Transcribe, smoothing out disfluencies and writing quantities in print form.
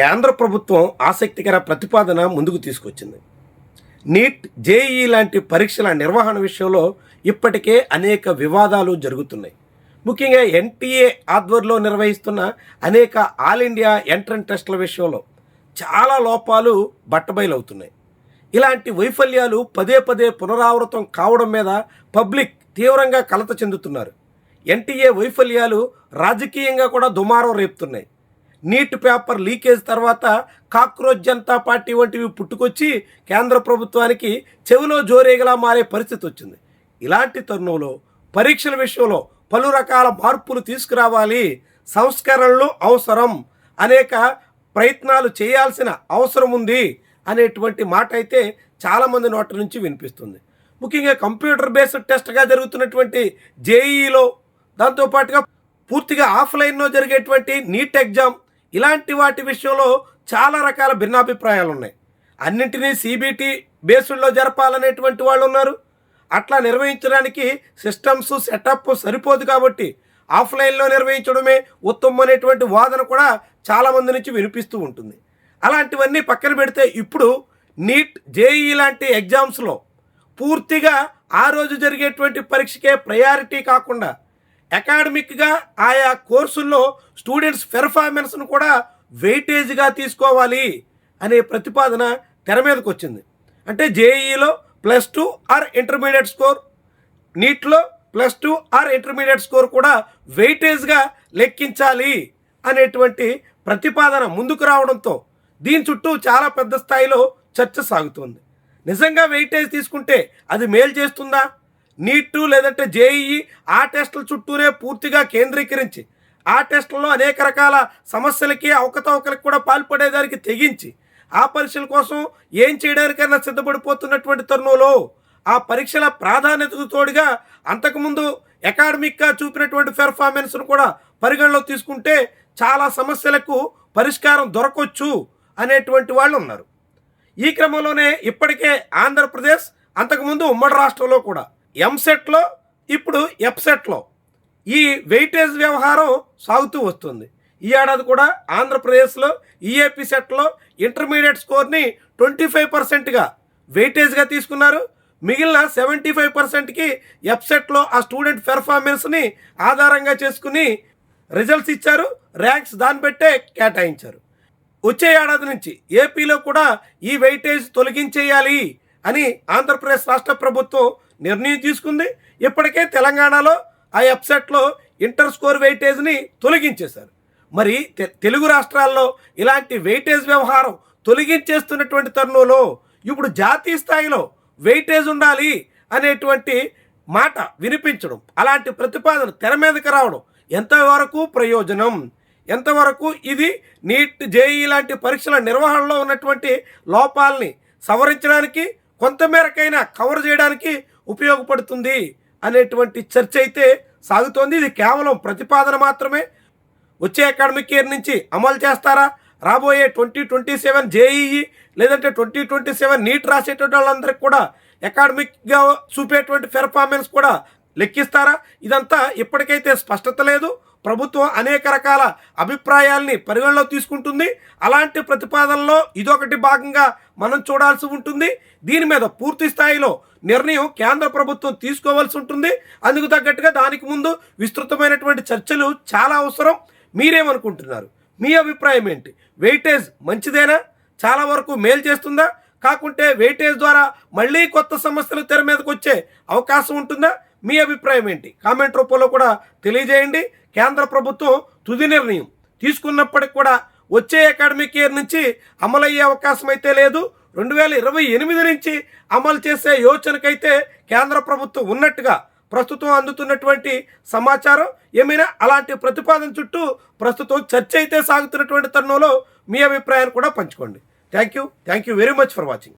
కేంద్ర ప్రభుత్వం ఆసక్తికర ప్రతిపాదన ముందుకు తీసుకొచ్చింది. నీట్, జేఈఈ లాంటి పరీక్షల నిర్వహణ విషయంలో ఇప్పటికే అనేక వివాదాలు జరుగుతున్నాయి. ముఖ్యంగా ఎన్టీఏ ఆధ్వర్యంలో నిర్వహిస్తున్న అనేక ఆల్ ఇండియా ఎంట్రన్స్ టెస్టుల విషయంలో చాలా లోపాలు బట్టబయలవుతున్నాయి. ఇలాంటి వైఫల్యాలు పదే పదే పునరావృతం కావడం మీద పబ్లిక్ తీవ్రంగా కలత చెందుతున్నారు. ఎన్టీఏ వైఫల్యాలు రాజకీయంగా కూడా దుమారం రేపుతున్నాయి. నీట్ పేపర్ లీకేజ్ తర్వాత కాక్రోచ్ జనతా పార్టీ వంటివి పుట్టుకొచ్చి కేంద్ర ప్రభుత్వానికి చెవిలో జోరేగలా మారే పరిస్థితి వచ్చింది. ఇలాంటి తరుణంలో పరీక్షల విషయంలో పలు రకాల మార్పులు తీసుకురావాలి, సంస్కరణలు అవసరం, అనేక ప్రయత్నాలు చేయాల్సిన అవసరం ఉంది అనేటువంటి మాట అయితే చాలామంది నోట్ల నుంచి వినిపిస్తుంది. ముఖ్యంగా కంప్యూటర్ బేస్డ్ టెస్ట్గా జరుగుతున్నటువంటి జేఈఈలో, దాంతోపాటుగా పూర్తిగా ఆఫ్లైన్లో జరిగేటువంటి నీట్ ఎగ్జామ్, ఇలాంటి వాటి విషయంలో చాలా రకాల భిన్నాభిప్రాయాలు ఉన్నాయి. అన్నింటినీ సిబిటి బేస్డ్లో జరపాలనేటువంటి వాళ్ళు ఉన్నారు. అట్లా నిర్వహించడానికి సిస్టమ్స్ సెటప్ సరిపోదు కాబట్టి ఆఫ్లైన్లో నిర్వహించడమే ఉత్తమం అనేటువంటి వాదన కూడా చాలామంది నుంచి వినిపిస్తూ ఉంటుంది. అలాంటివన్నీ పక్కన పెడితే ఇప్పుడు నీట్, జేఈఈ లాంటి ఎగ్జామ్స్లో పూర్తిగా ఆ రోజు జరిగేటువంటి పరీక్షకే ప్రయారిటీ కాకుండా అకాడమిక్గా ఆయా కోర్సుల్లో స్టూడెంట్స్ పెర్ఫార్మెన్స్ను కూడా వెయిటేజ్గా తీసుకోవాలి అనే ప్రతిపాదన తెర మీదకి వచ్చింది. అంటే జేఈఈలో +2 ఆర్ ఇంటర్మీడియట్ స్కోర్, నీట్లో +2 ఆర్ ఇంటర్మీడియట్ స్కోర్ కూడా వెయిటేజ్గా లెక్కించాలి అనేటువంటి ప్రతిపాదన ముందుకు రావడంతో దీని చుట్టూ చాలా పెద్ద స్థాయిలో చర్చ సాగుతుంది. నిజంగా వెయిటేజ్ తీసుకుంటే అది మేలు చేస్తుందా? నీటు లేదంటే జేఈఈ ఆ టెస్టుల చుట్టూనే పూర్తిగా కేంద్రీకరించి ఆ టెస్టులలో అనేక రకాల సమస్యలకి, అవకతవకలకి కూడా పాల్పడేదానికి తెగించి ఆ పరీక్షల కోసం ఏం చేయడానికైనా సిద్ధపడిపోతున్నటువంటి తరుణంలో ఆ పరీక్షల ప్రాధాన్యతకు తోడుగా అంతకుముందు అకాడమిక్గా చూపినటువంటి పెర్ఫార్మెన్స్ను కూడా పరిగణలో తీసుకుంటే చాలా సమస్యలకు పరిష్కారం దొరకొచ్చు అనేటువంటి వాళ్ళు ఉన్నారు. ఈ క్రమంలోనే ఇప్పటికే ఆంధ్రప్రదేశ్, అంతకుముందు ఉమ్మడి రాష్ట్రంలో కూడా ఎంసెట్లో, ఇప్పుడు ఎఫ్సెట్లో ఈ వెయిటేజ్ వ్యవహారం సాగుతూ వస్తుంది. ఈ ఏడాది కూడా ఆంధ్రప్రదేశ్లో ఈఏపీ సెట్లో ఇంటర్మీడియట్ స్కోర్ని 25%గా వెయిటేజ్గా తీసుకున్నారు. మిగిలిన 75%కి ఎఫ్సెట్లో ఆ స్టూడెంట్ పెర్ఫార్మెన్స్ని ఆధారంగా చేసుకుని రిజల్ట్స్ ఇచ్చారు, ర్యాంక్స్ దాన్ని బట్టే కేటాయించారు. వచ్చే ఏడాది నుంచి ఏపీలో కూడా ఈ వెయిటేజ్ తొలగించేయాలి అని ఆంధ్రప్రదేశ్ రాష్ట్ర ప్రభుత్వం నిర్ణయం తీసుకుంది. ఇప్పటికే తెలంగాణలో ఆ ఎఫ్సెట్లో ఇంటర్ స్కోర్ వెయిటేజ్ని తొలగించేశారు. మరి తెలుగు రాష్ట్రాల్లో ఇలాంటి వెయిటేజ్ వ్యవహారం తొలగించేస్తున్నటువంటి తరుణంలో ఇప్పుడు జాతీయ స్థాయిలో వెయిటేజ్ ఉండాలి అనేటువంటి మాట వినిపించడం, అలాంటి ప్రతిపాదన తెర మీదకి రావడం ఎంతవరకు ప్రయోజనం, ఎంతవరకు ఇది నీట్, జేఈఈ లాంటి పరీక్షల నిర్వహణలో ఉన్నటువంటి లోపాలని సవరించడానికి, కొంతమేరకైనా కవర్ చేయడానికి ఉపయోగపడుతుంది అనేటువంటి చర్చ అయితే సాగుతోంది. ఇది కేవలం ప్రతిపాదన మాత్రమే. వచ్చే అకాడమిక్ ఇయర్ నుంచి అమలు చేస్తారా? రాబోయే 2027 జేఈఈ లేదంటే 2027 నీట్ రాసేటువంటి వాళ్ళందరికీ కూడా అకాడమిక్గా చూపేటువంటి పెర్ఫార్మెన్స్ కూడా లెక్కిస్తారా? ఇదంతా ఇప్పటికైతే స్పష్టత లేదు. ప్రభుత్వం అనేక రకాల అభిప్రాయాల్ని పరిగణలో తీసుకుంటుంది. అలాంటి ప్రతిపాదనలో ఇదొకటి భాగంగా మనం చూడాల్సి ఉంటుంది. దీని మీద పూర్తి స్థాయిలో నిర్ణయం కేంద్ర ప్రభుత్వం తీసుకోవాల్సి ఉంటుంది. అందుకు తగ్గట్టుగా దానికి ముందు విస్తృతమైనటువంటి చర్చలు చాలా అవసరం. మీరేమనుకుంటున్నారు? మీ అభిప్రాయం ఏంటి? వెయిటేజ్ మంచిదేనా? చాలా వరకు మేలు చేస్తుందా? కాకుంటే వెయిటేజ్ ద్వారా మళ్ళీ కొత్త సమస్యలు తెర మీదకి వచ్చే అవకాశం ఉంటుందా? మీ అభిప్రాయం ఏంటి? కామెంట్ రూపంలో కూడా తెలియజేయండి. కేంద్ర ప్రభుత్వం తుది నిర్ణయం తీసుకున్నప్పటికి కూడా వచ్చే అకాడమిక్ ఇయర్ నుంచి అమలయ్యే అవకాశం అయితే లేదు. 2028 నుంచి అమలు చేసే యోచనకైతే కేంద్ర ప్రభుత్వం ఉన్నట్టుగా ప్రస్తుతం అందుతున్నటువంటి సమాచారం. ఏమైనా అలాంటి ప్రతిపాదన చుట్టూ ప్రస్తుతం చర్చ అయితే సాగుతున్నటువంటి తరుణంలో మీ అభిప్రాయాన్ని కూడా పంచుకోండి. Thank you very much for watching.